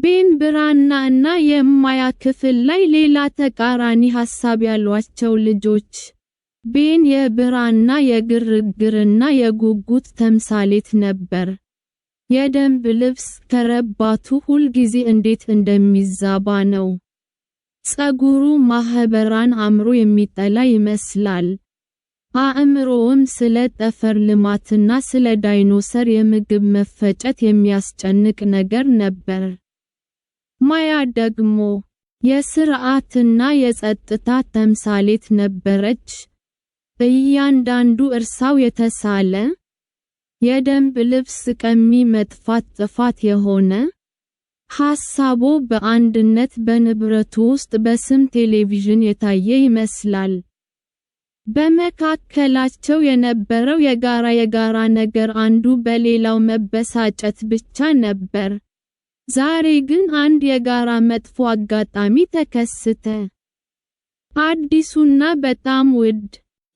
ቤን ብራና እና የማያ ክፍል ላይ ሌላ ተቃራኒ ሐሳብ ያሏቸው ልጆች። ቤን የብራና የግርግርና የጉጉት ተምሳሌት ነበር። የደንብ ልብስ ከረባቱ ሁልጊዜ እንዴት እንደሚዛባ ነው። ጸጉሩ ማህበራን አእምሮ የሚጠላ ይመስላል። አእምሮውም ስለ ጠፈር ልማትና ስለ ዳይኖሰር የምግብ መፈጨት የሚያስጨንቅ ነገር ነበር። ማያ ደግሞ የሥርዓትና የጸጥታ ተምሳሌት ነበረች። እያንዳንዱ እርሳው የተሳለ የደንብ ልብስ ቀሚ መጥፋት ጥፋት የሆነ ሐሳቦ በአንድነት በንብረቱ ውስጥ በስም ቴሌቪዥን የታየ ይመስላል። በመካከላቸው የነበረው የጋራ ነገር አንዱ በሌላው መበሳጨት ብቻ ነበር። ዛሬ ግን አንድ የጋራ መጥፎ አጋጣሚ ተከሰተ። አዲሱና በጣም ውድ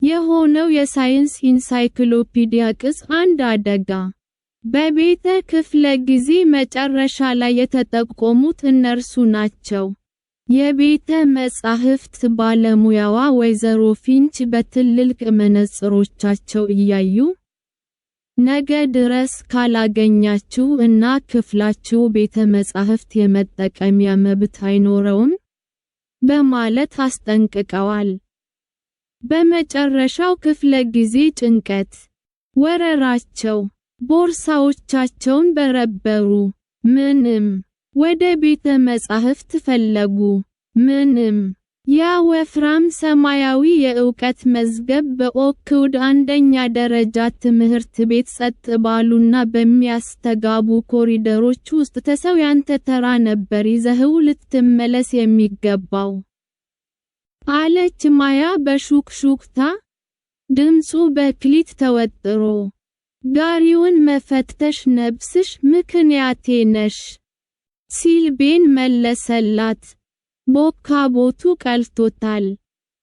የሆነው የሳይንስ ኢንሳይክሎፒዲያ ቅጽ 1 አደጋ። በቤተ ክፍለ ጊዜ መጨረሻ ላይ የተጠቆሙት እነርሱ ናቸው። የቤተ መጻሕፍት ባለሙያዋ ወይዘሮ ፊንች በትልልቅ መነጽሮቻቸው እያዩ፣ ነገ ድረስ ካላገኛችሁ እና ክፍላችሁ ቤተ መጻሕፍት የመጠቀሚያ መብት አይኖረውም በማለት አስጠንቅቀዋል። በመጨረሻው ክፍለ ጊዜ ጭንቀት ወረራቸው። ቦርሳዎቻቸውን በረበሩ። ምንም። ወደ ቤተ መጻሕፍት ፈለጉ። ምንም። ያ ወፍራም ሰማያዊ የእውቀት መዝገብ በኦክውድ አንደኛ ደረጃ ትምህርት ቤት ጸጥ ባሉና በሚያስተጋቡ ኮሪደሮች ውስጥ ተሰው ያንተ ተራ ነበር ይዘህው ልትመለስ የሚገባው አለች ማያ በሹክሹክታ። ድምፁ በክሊት ተወጥሮ። ጋሪውን መፈተሽ ነብስሽ ምክንያቴ ነሽ ሲል ቤን መለሰላት። ቦካቦቱ ቀልቶታል።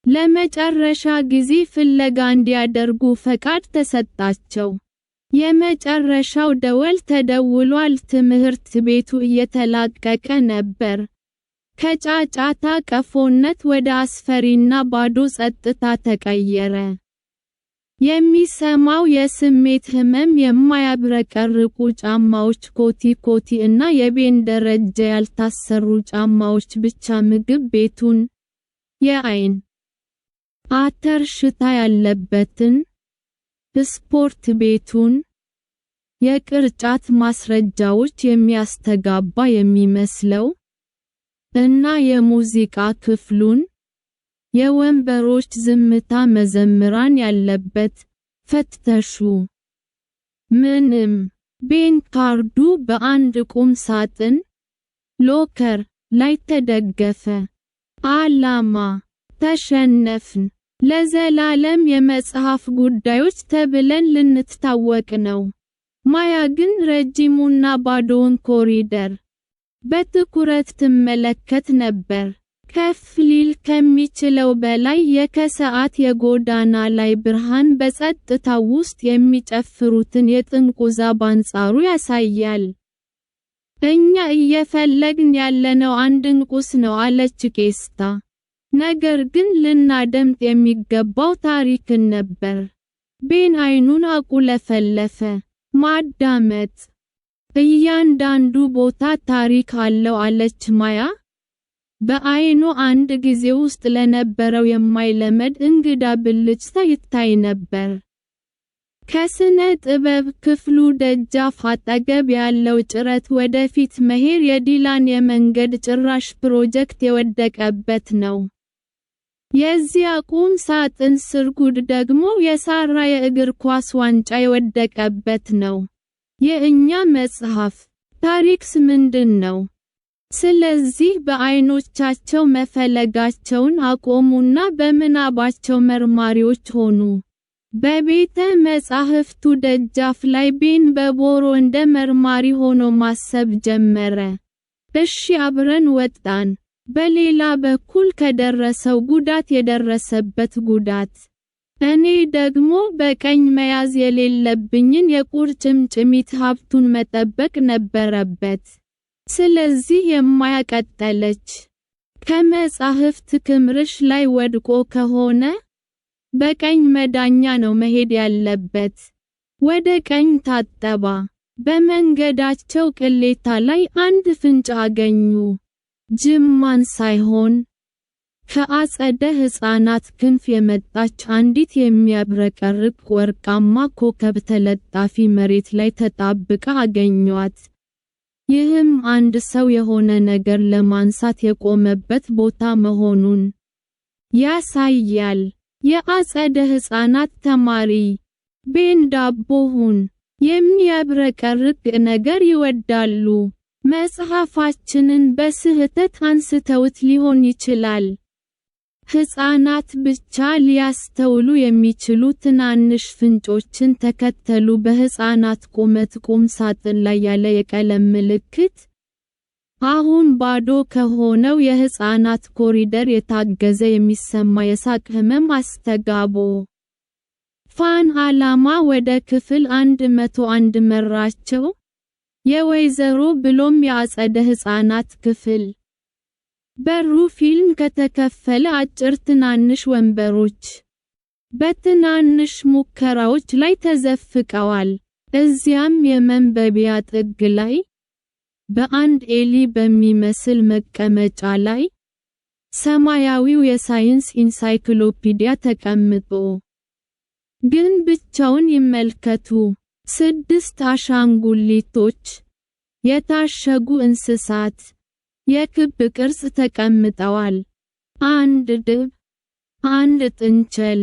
ለመጨረሻ ጊዜ ፍለጋ እንዲያደርጉ ፈቃድ ተሰጣቸው። የመጨረሻው ደወል ተደውሏል። ትምህርት ቤቱ እየተላቀቀ ነበር። ከጫጫታ ቀፎነት ወደ አስፈሪና ባዶ ጸጥታ ተቀየረ። የሚሰማው የስሜት ህመም፣ የማያብረቀርቁ ጫማዎች፣ ኮቲ እና የቤን ደረጃ ያልታሰሩ ጫማዎች ብቻ። ምግብ ቤቱን፣ የአይን አተር ሽታ ያለበትን፣ ስፖርት ቤቱን፣ የቅርጫት ማስረጃዎች የሚያስተጋባ የሚመስለው እና የሙዚቃ ክፍሉን፣ የወንበሮች ዝምታ መዘምራን ያለበት። ፈተሹ። ምንም። ቤን ካርዱ በአንድ ቁም ሳጥን ሎከር ላይ ተደገፈ። ዓላማ። ተሸነፍን። ለዘላለም የመጽሐፍ ጉዳዮች ተብለን ልንታወቅ ነው። ማያ ግን ረጅሙና ባዶውን ኮሪደር በትኩረት ትመለከት ነበር። ከፍ ሊል ከሚችለው በላይ የከሰዓት የጎዳና ላይ ብርሃን በጸጥታው ውስጥ የሚጨፍሩትን የጥንቁዛ ባንጻሩ ያሳያል። እኛ እየፈለግን ያለነው አንድ ንቁስ ነው አለች ቄስታ። ነገር ግን ልናደምጥ የሚገባው ታሪክን ነበር። ቤን አይኑን አቁለፈለፈ። ማዳመጥ። እያንዳንዱ ቦታ ታሪክ አለው አለች ማያ። በአይኑ አንድ ጊዜ ውስጥ ለነበረው የማይለመድ እንግዳ ብልጭታ ይታይ ነበር። ከስነ ጥበብ ክፍሉ ደጃፍ አጠገብ ያለው ጭረት ወደፊት መሄድ የዲላን የመንገድ ጭራሽ ፕሮጀክት የወደቀበት ነው። የዚያ ቁም ሳጥን ስርጉድ ደግሞ የሳራ የእግር ኳስ ዋንጫ የወደቀበት ነው። የእኛ መጽሐፍ ታሪክስ ምንድን ነው? ስለዚህ በአይኖቻቸው መፈለጋቸውን አቆሙና በምናባቸው መርማሪዎች ሆኑ። በቤተ መጻሕፍቱ ደጃፍ ላይ ቤን በቦሮ እንደ መርማሪ ሆኖ ማሰብ ጀመረ። እሺ አብረን ወጣን። በሌላ በኩል ከደረሰው ጉዳት የደረሰበት ጉዳት፣ እኔ ደግሞ በቀኝ መያዝ የሌለብኝን የቁርጭምጭሚት ሀብቱን መጠበቅ ነበረበት። ስለዚህ የማያቀጠለች ከመጻሕፍት ክምርሽ ላይ ወድቆ ከሆነ በቀኝ መዳኛ ነው መሄድ ያለበት። ወደ ቀኝ ታጠባ። በመንገዳቸው ቅሌታ ላይ አንድ ፍንጭ አገኙ። ጅማን ሳይሆን ከአጸደ ሕፃናት ክንፍ የመጣች አንዲት የሚያብረቀርቅ ወርቃማ ኮከብ ተለጣፊ መሬት ላይ ተጣብቃ አገኟት። ይህም አንድ ሰው የሆነ ነገር ለማንሳት የቆመበት ቦታ መሆኑን ያሳያል። የአጸደ ሕፃናት ተማሪ ቤን ዳቦሁን የሚያብረቀርቅ ነገር ይወዳሉ። መጽሐፋችንን በስህተት አንስተውት ሊሆን ይችላል። ሕፃናት ብቻ ሊያስተውሉ የሚችሉ ትናንሽ ፍንጮችን ተከተሉ። በሕፃናት ቁመት ቁም ሳጥን ላይ ያለ የቀለም ምልክት አሁን ባዶ ከሆነው የሕፃናት ኮሪደር የታገዘ የሚሰማ የሳቅ ህመም አስተጋቦ። ፋን ዓላማ ወደ ክፍል 101 መራቸው። የወይዘሮ ብሎም የአጸደ ሕፃናት ክፍል በሩ ፊልም ከተከፈለ አጭር ትናንሽ ወንበሮች በትናንሽ ሙከራዎች ላይ ተዘፍቀዋል። እዚያም የመንበቢያ ጥግ ላይ በአንድ ኤሊ በሚመስል መቀመጫ ላይ ሰማያዊው የሳይንስ ኢንሳይክሎፒዲያ ተቀምጦ ግን ብቻውን ይመልከቱ። 6 አሻንጉሊቶች፣ የታሸጉ እንስሳት፣ የክብ ቅርጽ ተቀምጠዋል። አንድ ድብ፣ አንድ ጥንቸል፣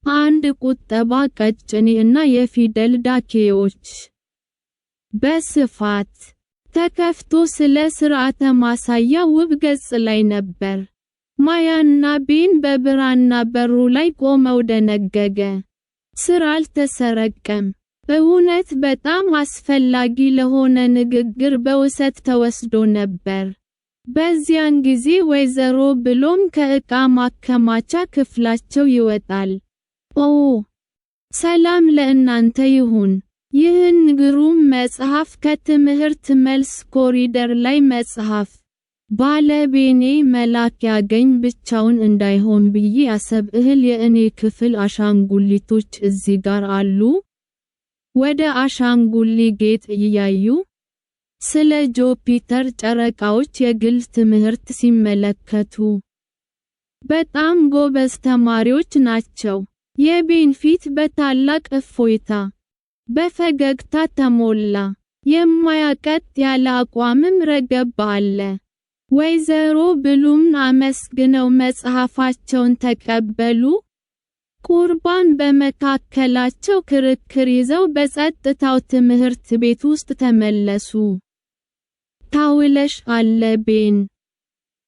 አንድ ቁጠባ ቀጭኔ እና የፊደል ዳኬዎች በስፋት ተከፍቶ ስለ ስርዓተ ማሳያ ውብ ገጽ ላይ ነበር። ማያና ቤን በብራና በሩ ላይ ቆመው ደነገገ። ስራ አልተሰረቀም። እውነት በጣም አስፈላጊ ለሆነ ንግግር በውሰት ተወስዶ ነበር። በዚያን ጊዜ ወይዘሮ ብሎም ከዕቃ ማከማቻ ክፍላቸው ይወጣል። ኦ ሰላም ለእናንተ ይሁን። ይህን ግሩም መጽሐፍ ከትምህርት መልስ ኮሪደር ላይ መጽሐፍ ባለቤኔ መላክ ያገኝ ብቻውን እንዳይሆን ብዬ አሰብ እህል የእኔ ክፍል አሻንጉሊቶች እዚህ ጋር አሉ። ወደ አሻንጉሊ ጌጥ እያዩ ስለ ጁፒተር ጨረቃዎች የግል ትምህርት ሲመለከቱ በጣም ጎበዝ ተማሪዎች ናቸው። የቤን ፊት በታላቅ እፎይታ በፈገግታ ተሞላ። የማያቀጥ ያለ አቋምም ረገብ አለ። ወይዘሮ ብሉም አመስግነው መጽሐፋቸውን ተቀበሉ። ቁርባን በመካከላቸው ክርክር ይዘው በጸጥታው ትምህርት ቤት ውስጥ ተመለሱ። ታውለሽ አለ ቤን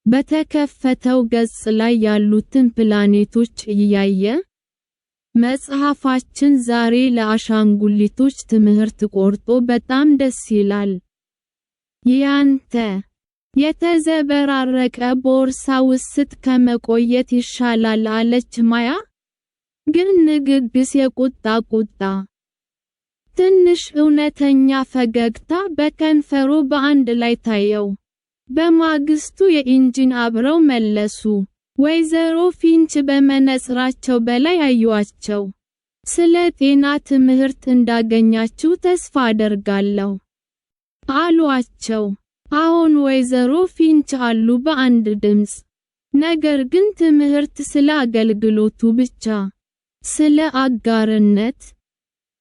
በተከፈተው ገጽ ላይ ያሉትን ፕላኔቶች እያየ። መጽሐፋችን ዛሬ ለአሻንጉሊቶች ትምህርት ቆርጦ በጣም ደስ ይላል። ያንተ የተዘበራረቀ ቦርሳ ውስጥ ከመቆየት ይሻላል አለች ማያ። ግን ንግግስ የቁጣ ቁጣ ትንሽ እውነተኛ ፈገግታ በከንፈሩ በአንድ ላይ ታየው። በማግስቱ የኢንጂን አብረው መለሱ። ወይዘሮ ፊንች በመነጽራቸው በላይ አዩአቸው። ስለ ጤና ትምህርት እንዳገኛችሁ ተስፋ አደርጋለሁ አሏቸው። አሁን ወይዘሮ ፊንች አሉ በአንድ ድምፅ። ነገር ግን ትምህርት ስለ አገልግሎቱ ብቻ፣ ስለ አጋርነት፣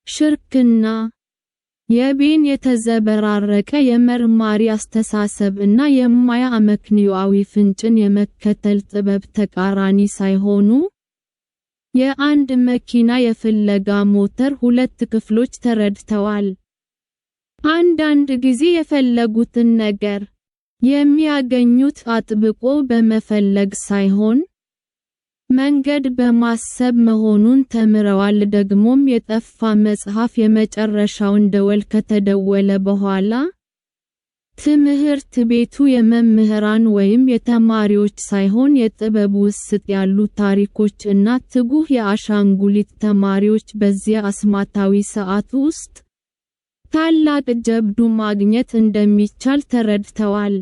ሽርክና፣ የቤን የተዘበራረቀ የመርማሪ አስተሳሰብ እና የማያ አመክንዮአዊ ፍንጭን የመከተል ጥበብ ተቃራኒ ሳይሆኑ፣ የአንድ መኪና የፍለጋ ሞተር ሁለት ክፍሎች ተረድተዋል። አንዳንድ ጊዜ የፈለጉትን ነገር የሚያገኙት አጥብቆ በመፈለግ ሳይሆን መንገድ በማሰብ መሆኑን ተምረዋል። ደግሞም የጠፋ መጽሐፍ የመጨረሻውን ደወል ከተደወለ በኋላ ትምህርት ቤቱ የመምህራን ወይም የተማሪዎች ሳይሆን የጥበብ ውስጥ ያሉ ታሪኮች እና ትጉህ የአሻንጉሊት ተማሪዎች በዚያ አስማታዊ ሰዓት ውስጥ ታላቅ ጀብዱ ማግኘት እንደሚቻል ተረድተዋል።